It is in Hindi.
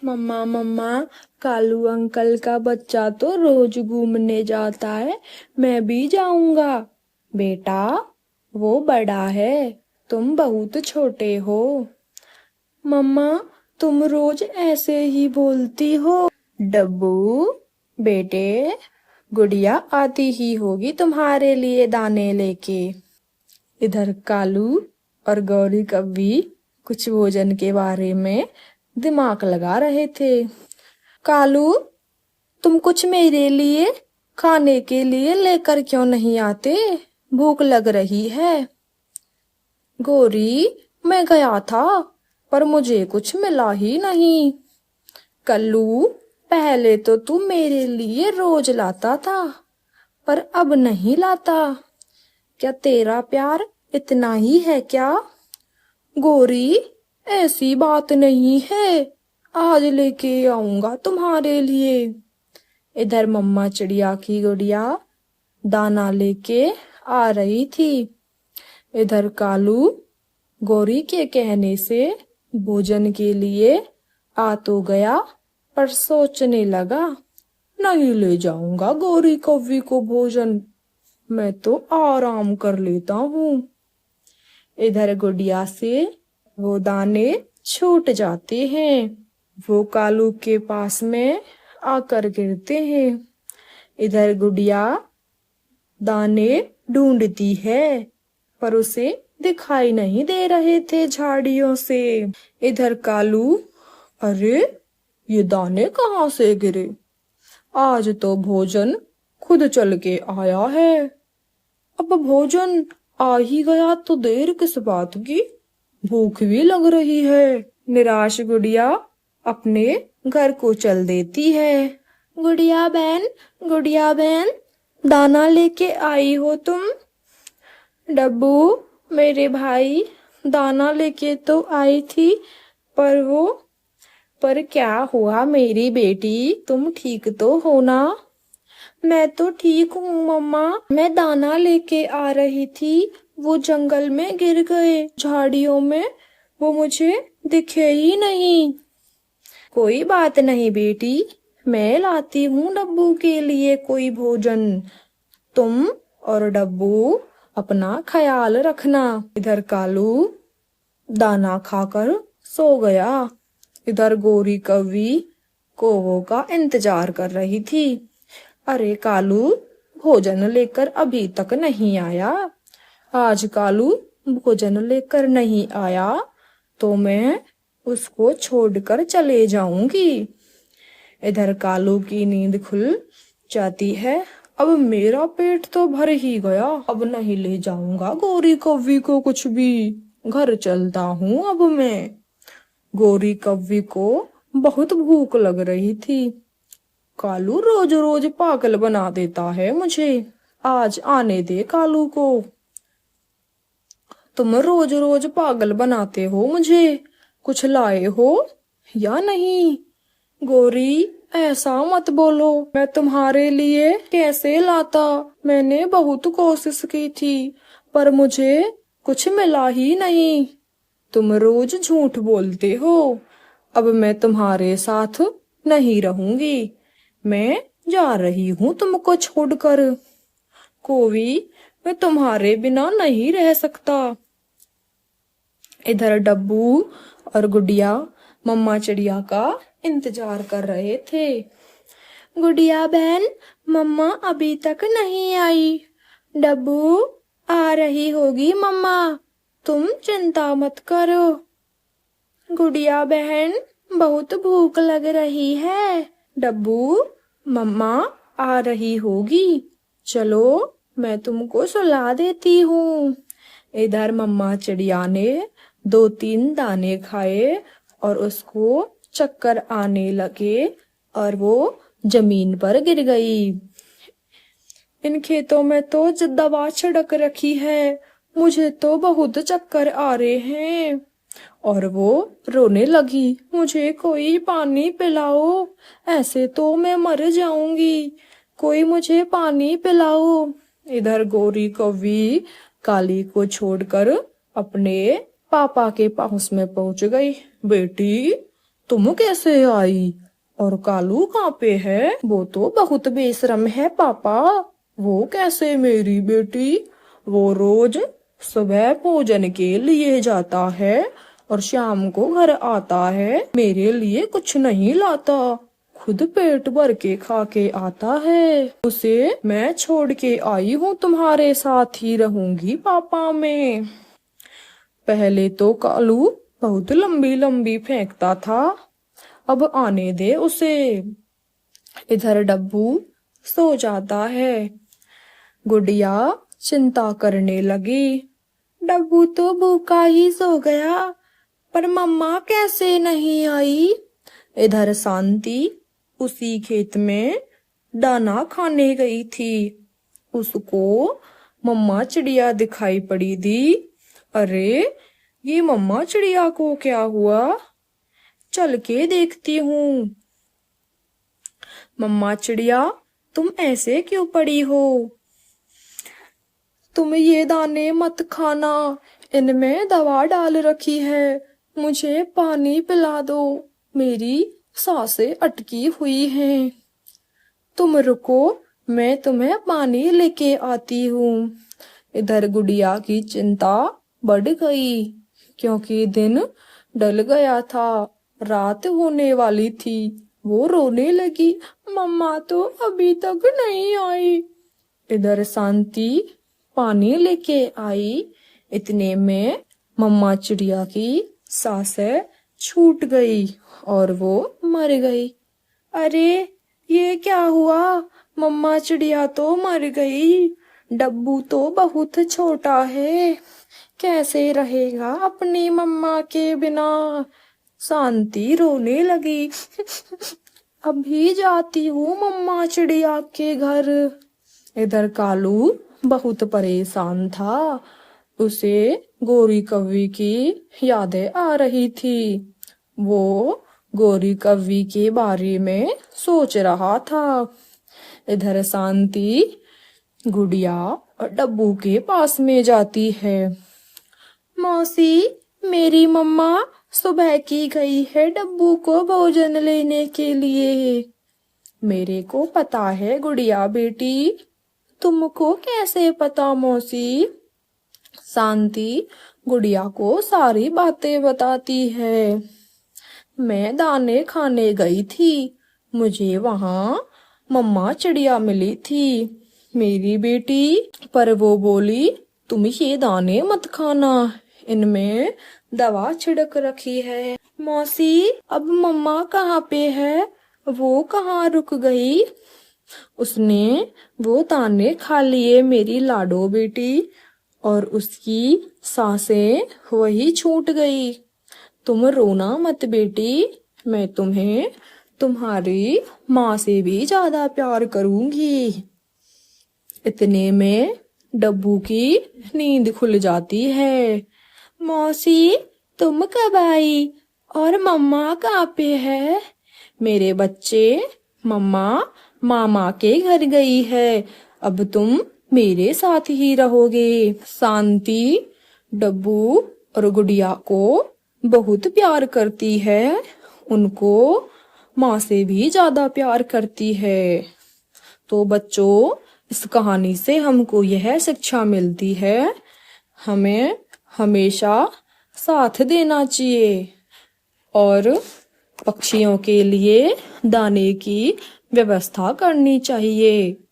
मम्मा मम्मा, कालू अंकल का बच्चा तो रोज घूमने जाता है, मैं भी जाऊंगा। बेटा, वो बड़ा है, तुम बहुत छोटे हो। मम्मा, तुम रोज ऐसे ही बोलती हो। डब्बू बेटे, गुड़िया आती ही होगी तुम्हारे लिए दाने लेके। इधर कालू और गौरी कभी कुछ भोजन के बारे में दिमाग लगा रहे थे। कालू, तुम कुछ मेरे लिए खाने के लिए लेकर क्यों नहीं आते? भूख लग रही है। गौरी, मैं गया था पर मुझे कुछ मिला ही नहीं। कल्लू, पहले तो तू मेरे लिए रोज लाता था पर अब नहीं लाता। क्या तेरा प्यार इतना ही है क्या? गौरी, ऐसी बात नहीं है, आज लेके आऊंगा तुम्हारे लिए। इधर मम्मा चिड़िया की गुड़िया दाना लेके आ रही थी। इधर कालू गौरी के कहने से भोजन के लिए आ तो गया पर सोचने लगा, नहीं ले जाऊंगा गौरी कव्वी को भोजन, मैं तो आराम कर लेता हूँ। इधर गुड़िया से वो दाने छूट जाते हैं, वो कालू के पास में आकर गिरते हैं। इधर गुड़िया दाने ढूंढती है पर उसे दिखाई नहीं दे रहे थे झाड़ियों से। इधर कालू, अरे ये दाने कहाँ से गिरे? आज तो भोजन खुद चल के आया है। अब भोजन आ ही गया तो देर किस बात की, भूख भी लग रही है। निराश गुड़िया अपने घर को चल देती है। गुड़िया बहन, दाना लेके आई हो तुम? डब्बू, मेरे भाई, दाना लेके तो आई थी पर क्या हुआ मेरी बेटी, तुम ठीक तो हो ना? मैं तो ठीक हूँ मम्मा, मैं दाना लेके आ रही थी, वो जंगल में गिर गए झाड़ियों में, वो मुझे दिखे ही नहीं। कोई बात नहीं बेटी, मैं लाती हूँ डब्बू के लिए कोई भोजन। तुम और डब्बू अपना ख्याल रखना। इधर कालू दाना खाकर सो गया। इधर गौरी कव्वी कोवो का इंतजार कर रही थी। अरे कालू, भोजन लेकर अभी तक नहीं आया। आज कालू भोजन लेकर नहीं आया तो मैं उसको छोड़कर चले जाऊंगी। इधर कालू की नींद खुल जाती है। अब मेरा पेट तो भर ही गया, अब नहीं ले जाऊंगा गौरी कव्वी को कुछ भी, घर चलता हूँ अब मैं। गौरी कव्वी को बहुत भूख लग रही थी। कालू रोज रोज पागल बना देता है मुझे, आज आने दे कालू को। तुम रोज रोज पागल बनाते हो मुझे, कुछ लाए हो या नहीं? गौरी, ऐसा मत बोलो, मैं तुम्हारे लिए कैसे लाता, मैंने बहुत कोशिश की थी पर मुझे कुछ मिला ही नहीं। तुम रोज झूठ बोलते हो, अब मैं तुम्हारे साथ नहीं रहूंगी, मैं जा रही हूँ तुमको छोड़कर। कोवी, मैं तुम्हारे बिना नहीं रह सकता। इधर डब्बू और गुड़िया मम्मा चिड़िया का इंतजार कर रहे थे। गुड़िया बहन, मम्मा अभी तक नहीं आई। डब्बू, आ रही होगी मम्मा, तुम चिंता मत करो। गुड़िया बहन, बहुत भूख लग रही है। डब्बू, मम्मा आ रही होगी, चलो मैं तुमको सुला देती हूँ। इधर मम्मा चिड़िया ने 2-3 दाने खाए और उसको चक्कर आने लगे और वो जमीन पर गिर गई। इन खेतों में तो दवा छिड़क रखी है, मुझे तो बहुत चक्कर आ रहे हैं। और वो रोने लगी, मुझे कोई पानी पिलाओ, ऐसे तो मैं मर जाऊंगी, कोई मुझे पानी पिलाओ। इधर गौरी कव्वी काली को छोड़कर अपने पापा के पास में पहुंच गई। बेटी, तुम कैसे आई? और कालू कहाँ पे है? वो तो बहुत बेशरम है पापा। वो कैसे मेरी बेटी? वो रोज सुबह भोजन के लिए जाता है और शाम को घर आता है, मेरे लिए कुछ नहीं लाता, खुद पेट भर के खा के आता है। उसे मैं छोड़ के आई हूँ, तुम्हारे साथ ही रहूंगी पापा मैं। पहले तो कालू बहुत लंबी लंबी फेंकता था, अब आने दे उसे। इधर डब्बू सो जाता है। गुड़िया चिंता करने लगी। डब्बू तो भूखा ही सो गया, पर मम्मा कैसे नहीं आई? इधर शांति उसी खेत में दाना खाने गई थी। उसको मम्मा चिड़िया दिखाई पड़ी थी। अरे, ये मम्मा चिड़िया को क्या हुआ? चल के देखती हूँ। मम्मा चिड़िया, तुम ऐसे क्यों पड़ी हो? तुम ये दाने मत खाना, इनमें दवा डाल रखी है। मुझे पानी पिला दो, मेरी सांसें अटकी हुई हैं। तुम रुको, मैं तुम्हें पानी लेके आती हूँ। इधर गुड़िया की चिंता बढ़ गई, क्योंकि दिन ढल गया था, रात होने वाली थी। वो रोने लगी, मम्मा तो अभी तक नहीं आई। इधर शांति पानी लेके आई। इतने में मम्मा चिड़िया की सांसें छूट गई और वो मर गई। अरे, ये क्या हुआ? मम्मा चिड़िया तो मर गई। डब्बू तो बहुत छोटा है, कैसे रहेगा अपनी मम्मा के बिना? शांति रोने लगी। अभी जाती हूँ मम्मा चिड़िया के घर। इधर कालू बहुत परेशान था। उसे गोरी कौवी की यादें आ रही थी। वो गोरी कौवी के बारे में सोच रहा था। इधर शांति गुड़िया और डब्बू के पास में जाती है। मौसी, मेरी मम्मा सुबह की गई है डब्बू को भोजन लेने के लिए। मेरे को पता है गुड़िया बेटी। तुमको कैसे पता मौसी? शांति गुड़िया को सारी बातें बताती है। मैं दाने खाने गई थी, मुझे वहां मम्मा चिड़िया मिली थी, मेरी बेटी। पर वो बोली, तुम ये दाने मत खाना, इनमें दवा छिड़क रखी है। मौसी, अब मम्मा कहाँ पे है? वो कहाँ रुक गई? उसने वो दाने खा लिए मेरी लाडो बेटी, और उसकी सांसें वही छूट गई। तुम रोना मत बेटी, मैं तुम्हें तुम्हारी माँ से भी ज्यादा प्यार करूंगी। इतने में डब्बू की नींद खुल जाती है। मौसी, तुम कब आई? और मम्मा कहाँ पे है? मेरे बच्चे, मम्मा मामा के घर गई है, अब तुम मेरे साथ ही रहोगे। शांति डब्बू और गुड़िया को बहुत प्यार करती है, उनको माँ से भी ज्यादा प्यार करती है। तो बच्चों, इस कहानी से हमको यह शिक्षा मिलती है, हमें हमेशा साथ देना चाहिए और पक्षियों के लिए दाने की व्यवस्था करनी चाहिए।